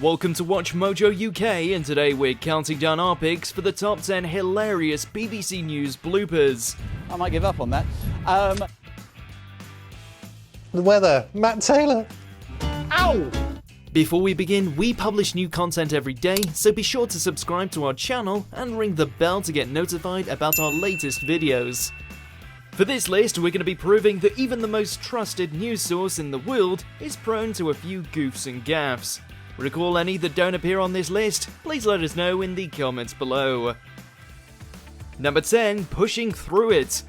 Welcome to WatchMojo UK, and today we're counting down our picks for the top 10 hilarious BBC News bloopers. I might give up on that. The weather, Matt Taylor. Ow! Before we begin, we publish new content every day, so be sure to subscribe to our channel and ring the bell to get notified about our latest videos. For this list, we're going to be proving that even the most trusted news source in the world is prone to a few goofs and gaffes. Recall any that don't appear on this list? Please let us know in the comments below. Number 10, pushing through it.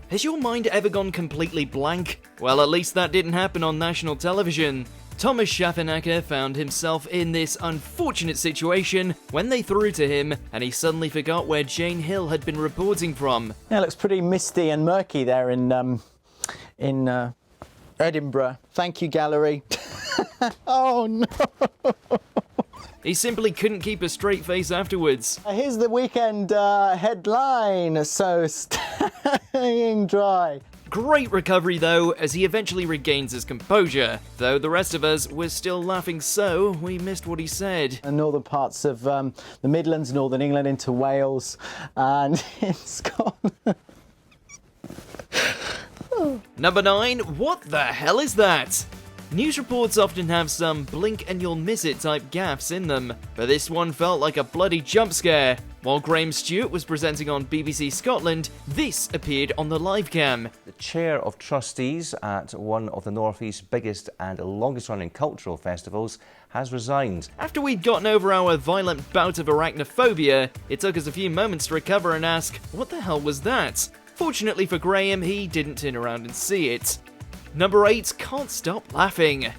Has your mind ever gone completely blank? Well, at least that didn't happen on national television. Thomas Schaffenacker found himself in this unfortunate situation when they threw to him and he suddenly forgot where Jane Hill had been reporting from. Yeah, it looks pretty misty and murky there in Edinburgh. Thank you, gallery. Oh no! He simply couldn't keep a straight face afterwards. Here's the weekend headline, so staying dry. Great recovery though, as he eventually regains his composure, though the rest of us were still laughing so we missed what he said. In northern parts of the Midlands, northern England into Wales, and in Scotland. Number 9, what the hell is that? News reports often have some blink and you'll miss it type gaffes in them, but this one felt like a bloody jump scare. While Graham Stewart was presenting on BBC Scotland, this appeared on the live cam. The chair of trustees at one of the North East's biggest and longest running cultural festivals has resigned. After we'd gotten over our violent bout of arachnophobia, it took us a few moments to recover and ask, what the hell was that? Fortunately for Graham, he didn't turn around and see it. Number 8, can't stop laughing.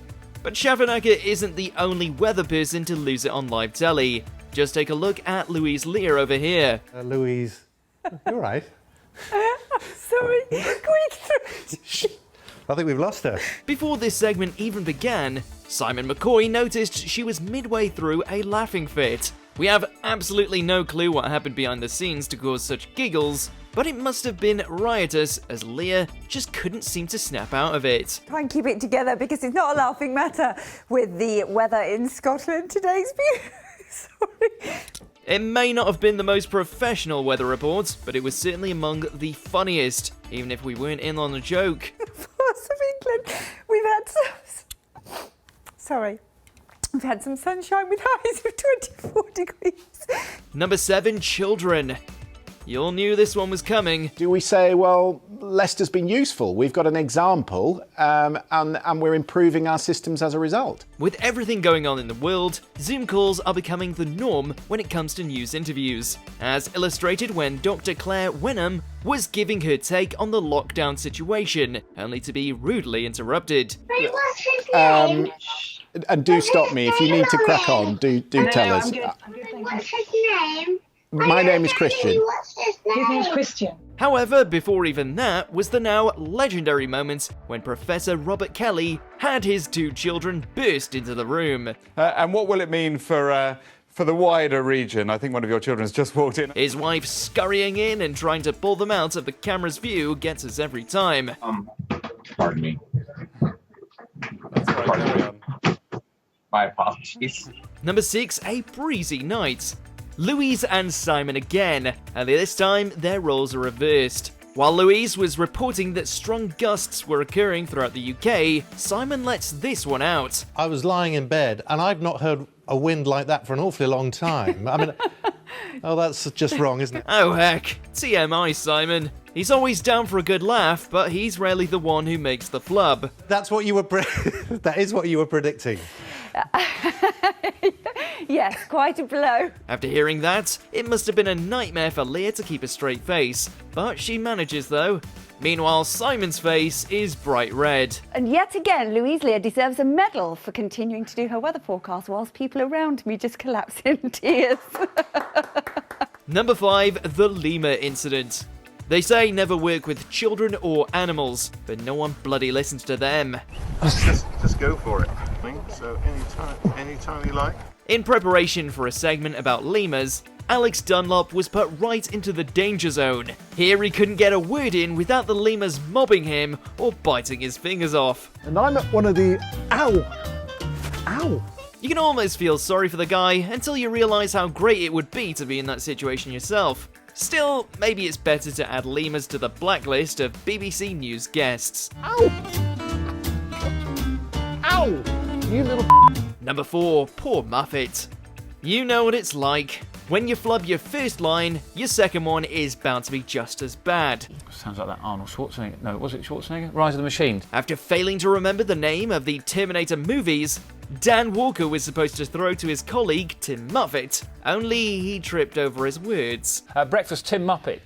But Schaffenacker isn't the only weather person to lose it on live telly. Just take a look at Louise Lear over here. Louise, you're right. Sorry, I think we've lost her. Before this segment even began, Simon McCoy noticed she was midway through a laughing fit. We have absolutely no clue what happened behind the scenes to cause such giggles, but it must have been riotous as Leah just couldn't seem to snap out of it. Try and keep it together because it's not a laughing matter with the weather in Scotland today's view. Sorry. It may not have been the most professional weather report, but it was certainly among the funniest, even if we weren't in on the joke. Parts of England, we've had we've had some sunshine with highs of 24 degrees. Number 7, children. You all knew this one was coming. Do we say, well, Leicester's been useful, we've got an example, and we're improving our systems as a result? With everything going on in the world, Zoom calls are becoming the norm when it comes to news interviews, as illustrated when Dr. Claire Wenham was giving her take on the lockdown situation, only to be rudely interrupted. What's his name? And do stop me, if you need to crack on, do tell us. What's his name? My name is Christian. What's his name's Christian. However, before even that was the now legendary moment when Professor Robert Kelly had his 2 children burst into the room. And what will it mean for the wider region? I think one of your children has just walked in. His wife scurrying in and trying to pull them out of the camera's view gets us every time. Pardon me. My apologies. Number 6, a breezy night. Louise and Simon again, only this time their roles are reversed. While Louise was reporting that strong gusts were occurring throughout the UK, Simon lets this one out. I was lying in bed and I've not heard a wind like that for an awfully long time. I mean, oh, that's just wrong, isn't it? Oh heck, TMI Simon. He's always down for a good laugh, but he's rarely the one who makes the flub. That's what you were that is what you were predicting. Yes, quite a blow. After hearing that, it must have been a nightmare for Leah to keep a straight face, but she manages though. Meanwhile, Simon's face is bright red. And yet again, Louise Lear deserves a medal for continuing to do her weather forecast whilst people around me just collapse in tears. Number 5, the lemur incident. They say never work with children or animals, but no one bloody listens to them. Just go for it. So anytime you like. In preparation for a segment about lemurs, Alex Dunlop was put right into the danger zone. Here he couldn't get a word in without the lemurs mobbing him or biting his fingers off. And I'm at one of the... Ow! You can almost feel sorry for the guy until you realise how great it would be to be in that situation yourself. Still, maybe it's better to add lemurs to the blacklist of BBC News guests. Ow! Ow! You little. Number 4. Poor Muffet. You know what it's like. When you flub your first line, your second one is bound to be just as bad. Sounds like that Arnold Schwarzenegger. No, was it Schwarzenegger? Rise of the Machines. After failing to remember the name of the Terminator movies, Dan Walker was supposed to throw to his colleague Tim Muffet, only he tripped over his words. Breakfast Tim Muppet.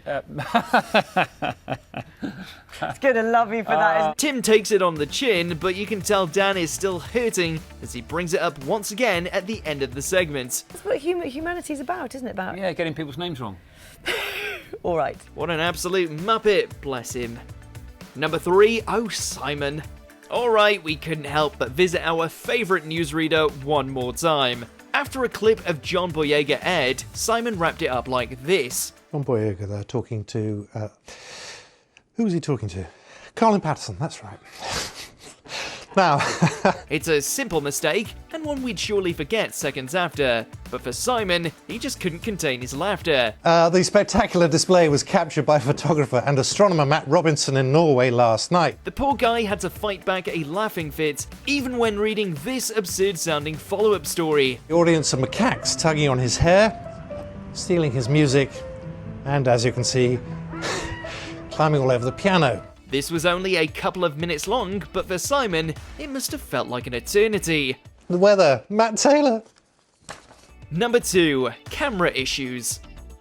It's going to love you for that. Tim takes it on the chin, but you can tell Dan is still hurting as he brings it up once again at the end of the segment. That's what humanity's about, isn't it? About Yeah, getting people's names wrong. all right. What an absolute muppet, bless him. Number 3, oh Simon. Alright, we couldn't help but visit our favourite newsreader one more time. After a clip of John Boyega aired, Simon wrapped it up like this. John Boyega there talking to... who was he talking to? Colin Patterson, that's right. Now... It's a simple mistake, and one we'd surely forget seconds after. But for Simon, he just couldn't contain his laughter. The spectacular display was captured by photographer and astronomer Matt Robinson in Norway last night. The poor guy had to fight back a laughing fit, even when reading this absurd-sounding follow-up story. The audience are macaques tugging on his hair, stealing his music, and as you can see, climbing all over the piano. This was only a couple of minutes long, but for Simon, it must have felt like an eternity. The weather, Matt Taylor. Number 2, camera issues.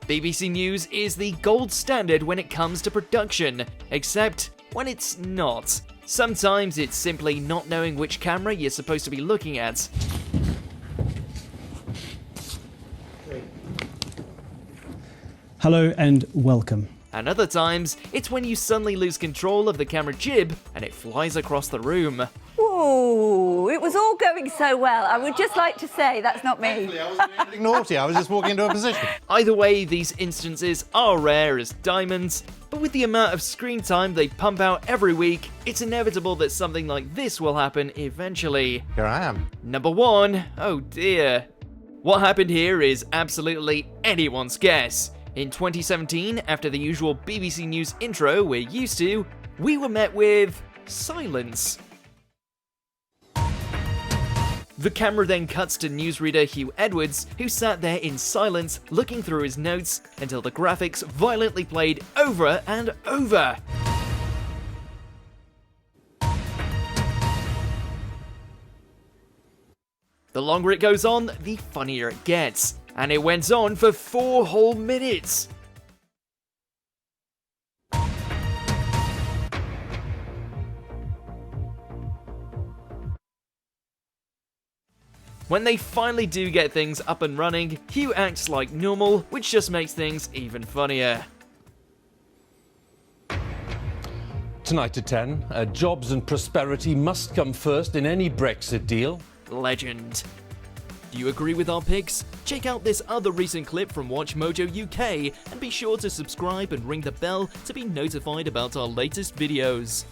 BBC News is the gold standard when it comes to production, except when it's not. Sometimes it's simply not knowing which camera you're supposed to be looking at. Hello and welcome. And other times, it's when you suddenly lose control of the camera jib and it flies across the room. Ooh, it was all going so well. I would just like to say that's not me. Actually, I wasn't anything naughty, I was just walking into a position. Either way, these instances are rare as diamonds, but with the amount of screen time they pump out every week, it's inevitable that something like this will happen eventually. Here I am. Number 1, oh dear. What happened here is absolutely anyone's guess. In 2017, after the usual BBC News intro we're used to, we were met with silence. The camera then cuts to newsreader Hugh Edwards, who sat there in silence looking through his notes until the graphics violently played over and over. The longer it goes on, the funnier it gets. And it went on for 4 whole minutes. When they finally do get things up and running, Hugh acts like normal, which just makes things even funnier. Tonight at 10, jobs and prosperity must come first in any Brexit deal. Legend. Do you agree with our picks? Check out this other recent clip from WatchMojo UK and be sure to subscribe and ring the bell to be notified about our latest videos.